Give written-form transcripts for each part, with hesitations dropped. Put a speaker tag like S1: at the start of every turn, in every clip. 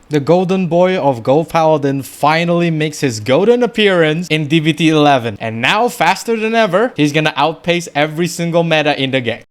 S1: The golden boy of Gold Paladin finally makes his golden appearance in DBT11, and now faster than ever, he's gonna outpace every single meta in the game.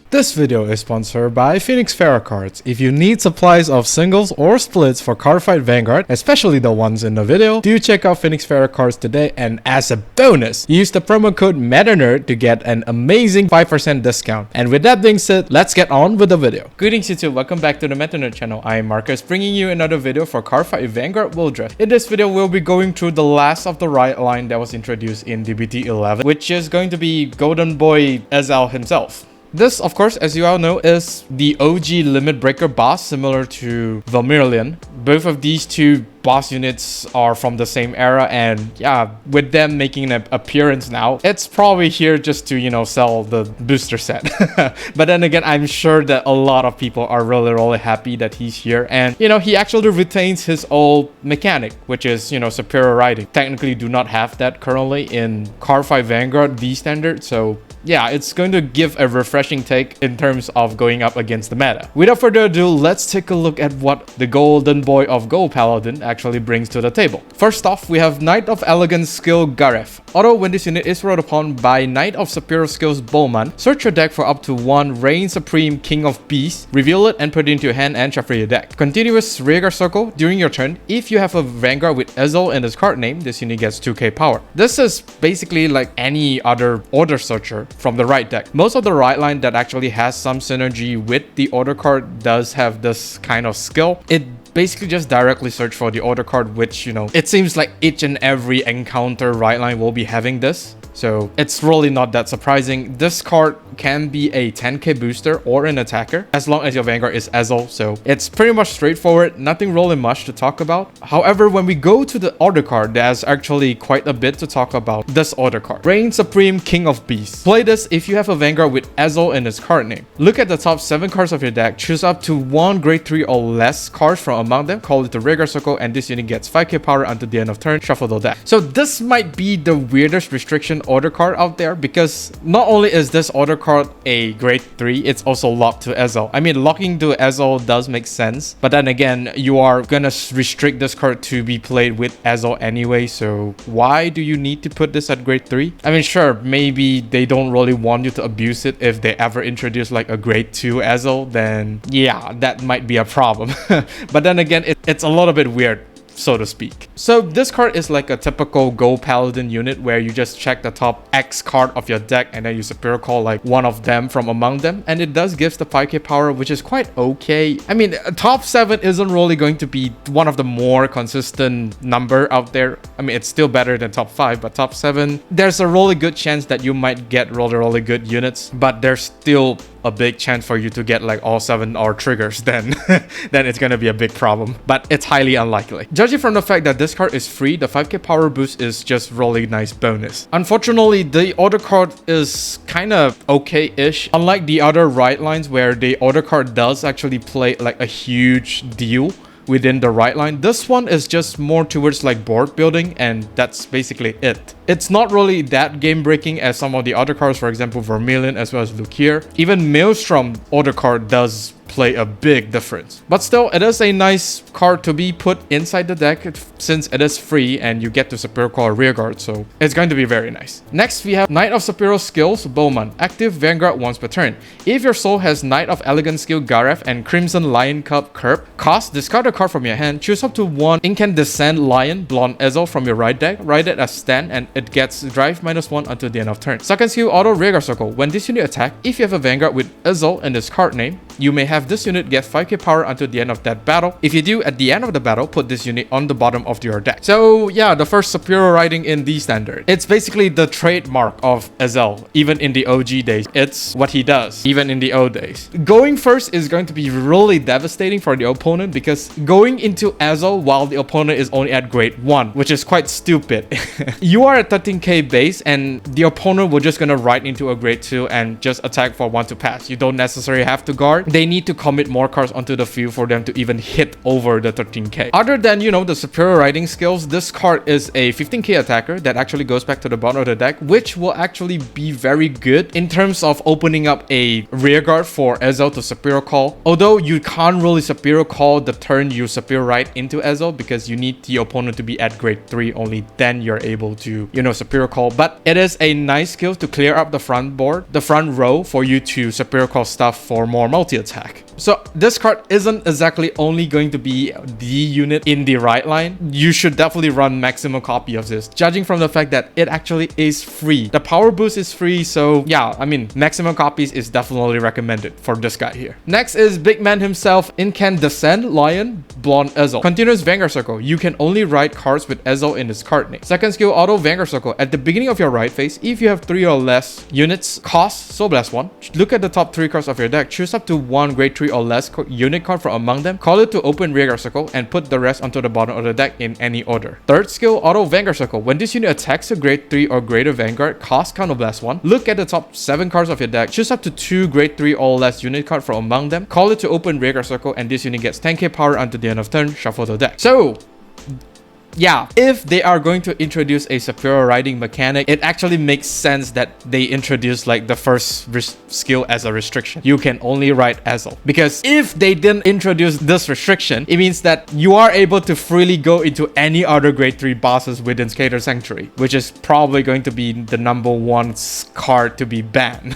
S1: This video is sponsored by Phoenix Pharos cards. If you need supplies of singles or splits for Cardfight Vanguard, especially the ones in the video, do check out Phoenix Pharos cards today, and as a bonus, use the promo code METANERD to get an amazing 5% discount. And with that being said, let's get on with the video. Greetings YouTube, welcome back to the MetaNerd channel. I am Marcus, bringing you another video for Cardfight Vanguard Willdress. In this video, we'll be going through the last of the Rideline that was introduced in DBT11, which is going to be Golden Boy Ezel himself. This, of course, as you all know, is the OG Limit Breaker boss, similar to Vermilion. Both of these two boss units are from the same era, and yeah, with them making an appearance now, it's probably here just to, you know, sell the booster set. But then again, I'm sure that a lot of people are really happy that he's here, and you know, he actually retains his old mechanic, which is, you know, superior riding. Technically do not have that currently in Cardfight Vanguard D standard, so yeah, it's going to give a refreshing take in terms of going up against the meta. Without further ado, let's take a look at what the Golden Boy of Gold Paladin actually brings to the table. First off, we have Knight of Elegance skill Gareth. Although when this unit is rolled upon by Knight of Superior skills Beaumains, search your deck for up to one Reign Supreme King of Beasts, reveal it and put it into your hand and shuffle your deck. Continuous Rearguard Circle during your turn. If you have a Vanguard with Ezel in its card name, this unit gets 2k power. This is basically like any other Order Searcher from the right deck. Most of the right line that actually has some synergy with the Order card does have this kind of skill. It basically just directly search for the Order card, which, you know, it seems like each and every encounter right line will be having this. So it's really not that surprising. This card can be a 10k booster or an attacker as long as your Vanguard is Ezel. So it's pretty much straightforward, nothing really much to talk about. However, when we go to the Order card, there's actually quite a bit to talk about this Order card. Reign Supreme King of Beasts. Play this if you have a Vanguard with Ezel in its card name. Look at the top 7 cards of your deck, choose up to one grade 3 or less cards from among them, call it the Rearguard Circle, and this unit gets 5k power until the end of turn, shuffle the deck. So this might be the weirdest restriction Order card out there, because not only is this Order card a grade 3, it's also locked to Ezel. I mean, locking to Ezel does make sense, but then again, you are gonna restrict this card to be played with Ezel anyway, so why do you need to put this at grade 3? I mean, sure, maybe they don't really want you to abuse it. If they ever introduce like a grade 2 Ezel, then yeah, that might be a problem. But then again, it's a little bit weird, so to speak. So this card is like a typical Gold Paladin unit where you just check the top X card of your deck and then you superior call like one of them from among them, and it does give the 5k power, which is quite okay. I mean, top 7 isn't really going to be one of the more consistent number out there. I mean, it's still better than top 5, but top 7, there's a really good chance that you might get really good units, but there's still a big chance for you to get like all 7 or triggers, then then it's gonna be a big problem, but it's highly unlikely. Judging from the fact that this card is free, the 5k power boost is just really nice bonus. Unfortunately, the Order card is kind of okay-ish. Unlike the other right lines where the Order card does actually play like a huge deal within the right line, this one is just more towards like board building, and that's basically it. It's not really that game breaking as some of the other cards, for example Vermilion as well as Lukier. Even Maelstrom Order card does play a big difference, but still, it is a nice card to be put inside the deck since it is free and you get to superior call Rearguard, so it's going to be very nice. Next, we have Knight of Superior skills Beaumains. Active Vanguard once per turn. If your soul has Knight of Elegance skill Gareth and Crimson Lion Cub Curb, cost, discard a card from your hand, choose up to one Incandescent Lion Blond Ezel from your right deck, write it as stand, and it gets drive -1 until the end of turn. Second skill, Auto Rearguard Circle. When this unit attack, if you have a Vanguard with Ezel in this card name, you may have this unit get 5k power until the end of that battle. If you do, at the end of the battle, put this unit on the bottom of your deck. So yeah, the first superior riding in D standard. It's basically the trademark of Ezel. Even in the OG days, it's what he does, even in the old days. Going first is going to be really devastating for the opponent, because going into Ezel while the opponent is only at grade 1, which is quite stupid. You are at 13k base and the opponent will just gonna ride into a grade 2 and just attack for 1 to pass. You don't necessarily have to guard. They need need to commit more cards onto the field for them to even hit over the 13k. Other than, you know, the superior riding skills, this card is a 15k attacker that actually goes back to the bottom of the deck, which will actually be very good in terms of opening up a rearguard for Ezel to superior call. Although you can't really superior call the turn you superior ride into Ezel because you need the opponent to be at grade 3, only then you're able to, you know, superior call. But it is a nice skill to clear up the front board, the front row, for you to superior call stuff for more multi-attack. So this card isn't exactly only going to be the unit in the Rideline. You should definitely run maximum copy of this, judging from the fact that it actually is free. The power boost is free, so yeah, I mean, maximum copies is definitely recommended for this guy here. Next is big man himself, Incandescent Lion, Blond Ezel. Continuous Vanguard Circle. You can only ride cards with Ezel in his card name. Second skill, auto Vanguard Circle. At the beginning of your ride phase, if you have 3 or less units cost Soul Blast 1, look at the top 3 cards of your deck, choose up to 1 grade 3 or less unit card from among them, call it to open Rearguard Circle, and put the rest onto the bottom of the deck in any order. Third skill, auto Vanguard Circle. When this unit attacks a grade 3 or greater Vanguard, cost Counterblast 1, look at the top 7 cards of your deck, choose up to 2 grade 3 or less unit card from among them, call it to open Rearguard Circle, and this unit gets 10k power until the end of turn, shuffle the deck. So yeah, if they are going to introduce a superior riding mechanic, it actually makes sense that they introduce like the first skill as a restriction. You can only ride Ezel. Because if they didn't introduce this restriction, it means that you are able to freely go into any other grade 3 bosses within Keter Sanctuary, which is probably going to be the #1 card to be banned.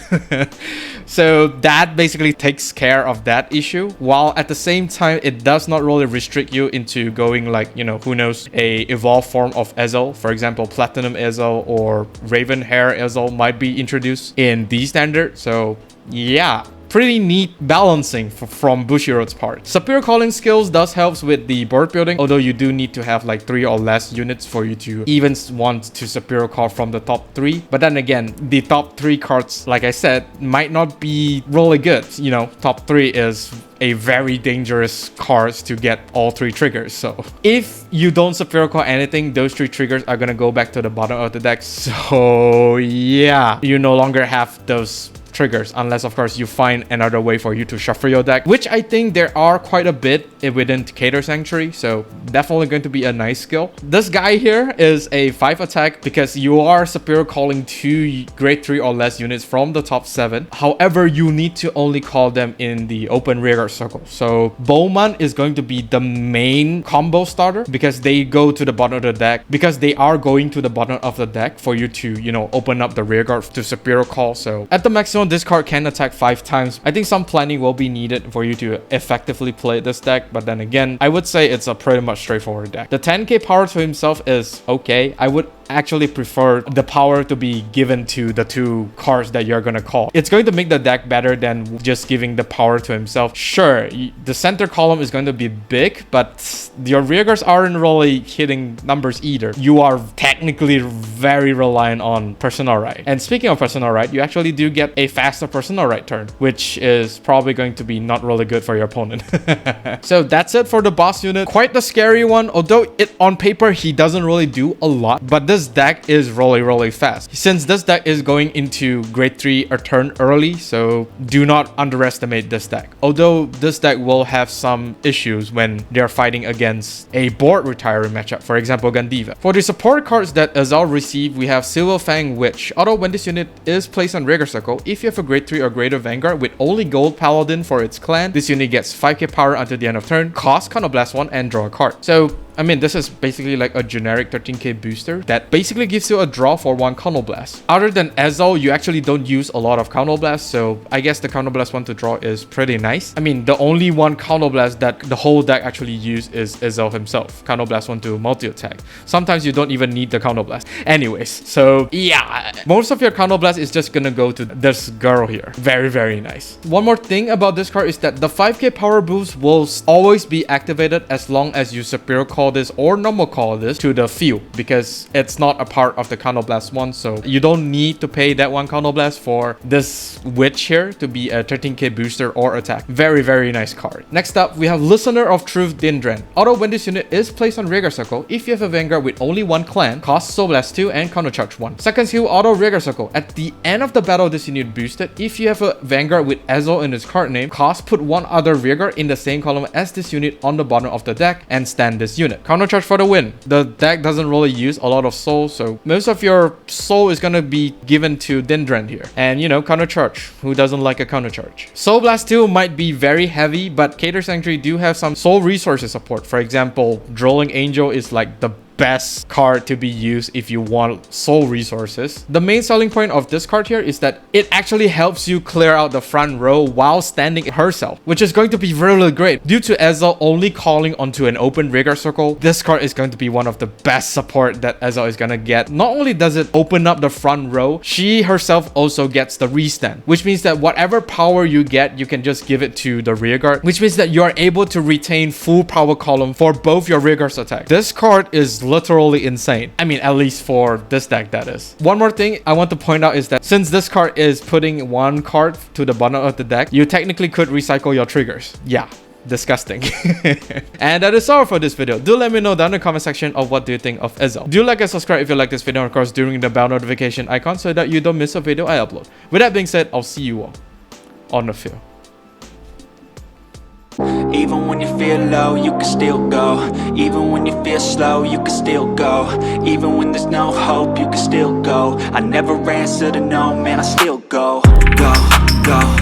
S1: So that basically takes care of that issue, while at the same time it does not really restrict you into going like, you know, who knows, a evolved form of Ezel. For example, Platinum Ezel or Raven Hair Ezel might be introduced in the standard. So yeah, pretty neat balancing from Bushiroad's part. Superior calling skills does helps with the board building, although you do need to have like 3 or less units for you to even want to superior call from the top 3. But then again, the top 3 cards, like I said, might not be really good. You know, top 3 is a very dangerous cards to get all 3 triggers. So if you don't superior call anything, those 3 triggers are gonna go back to the bottom of the deck. So yeah, you no longer have those triggers, unless of course you find another way for you to shuffle your deck, which I think there are quite a bit within Keter Sanctuary, so definitely going to be a nice skill. This guy here is a 5 attack because you are superior calling 2 grade 3 or less units from the top 7. However, you need to only call them in the open rearguard circle. So Beaumains is going to be the main combo starter because they go to the bottom of the deck, because they are going to the bottom of the deck for you to, you know, open up the rearguard to superior call. So at the maximum, this card can attack 5 times. I think some planning will be needed for you to effectively play this deck, but then again, I would say it's a pretty much straightforward deck. The 10k power to himself is okay. I would actually prefer the power to be given to the 2 cards that you're gonna call. It's going to make the deck better than just giving the power to himself. Sure, the center column is going to be big, but your rearguards aren't really hitting numbers either. You are technically very reliant on personal right. And speaking of personal right, you actually do get a faster personal right turn, which is probably going to be not really good for your opponent. So that's it for the boss unit. Quite the scary one, although it on paper he doesn't really do a lot, but this deck is really fast. Since this deck is going into grade 3 a turn early, so do not underestimate this deck. Although this deck will have some issues when they're fighting against a board retiring matchup, for example Gandiva. For the support cards that Ezel receive, we have Silver Fang Witch. Although when this unit is placed on Rearguard Circle, if you have a grade 3 or greater Vanguard with only gold paladin for its clan, this unit gets 5k power until the end of turn, cost Counterblast 1 and draw a card. So I mean, this is basically like a generic 13k booster that basically gives you a draw for 1 Counterblast. Other than Ezel, you actually don't use a lot of Counterblast, so I guess the Counterblast 1 to draw is pretty nice. I mean, the only one Counterblast that the whole deck actually use is Ezel himself. Counterblast 1 to multi-attack. Sometimes you don't even need the Counterblast. Anyways, so yeah, most of your Counterblast is just gonna go to this girl here. Very nice. One more thing about this card is that the 5k power boost will always be activated as long as you superior call this or normal call this to the field because it's not a part of the Counterblast one, so you don't need to pay that one Counterblast for this witch here to be a 13k booster or attack. Very, very nice card. Next up, we have Listener of Truth Dindrane. Although when this unit is placed on Rearguard Circle, if you have a Vanguard with only one clan, costs Soul Blast 2 and Counter Charge 1. Second skill, Auto Rearguard Circle. At the end of the battle, this unit boosted. If you have a Vanguard with Ezel in its card name, cost put one other Rearguard in the same column as this unit on the bottom of the deck and stand this unit. Counter Charge for the win. The deck doesn't really use a lot of soul, so most of your soul is gonna be given to Dindrane here. And you know, Counter Charge. Who doesn't like a Counter Charge? Soul Blast 2 might be very heavy, but Keter Sanctuary do have some soul resources support. For example, Drolling Angel is like the best card to be used if you want soul resources. The main selling point of this card here is that it actually helps you clear out the front row while standing herself, which is going to be really great. Due to Ezel only calling onto an open Rearguard Circle, this card is going to be one of the best support that Ezel is gonna get. Not only does it open up the front row, she herself also gets the restand, which means that whatever power you get, you can just give it to the Rearguard, which means that you are able to retain full power column for both your Rearguard's attack. This card is literally insane. I mean, at least for this deck, that is. One more thing I want to point out is that since this card is putting one card to the bottom of the deck, you technically could recycle your triggers. Yeah. Disgusting. And that is all for this video. Do let me know down in the comment section of what do you think of Ezel. Do like and subscribe if you like this video, and of course during the bell notification icon so that you don't miss a video I upload. With that being said, I'll see you all on the field.
S2: Even when you feel low, you can still go. Even when you feel slow, you can still go. Even when there's no hope, you can still go. I never answer to no, man, I still go. Go, go.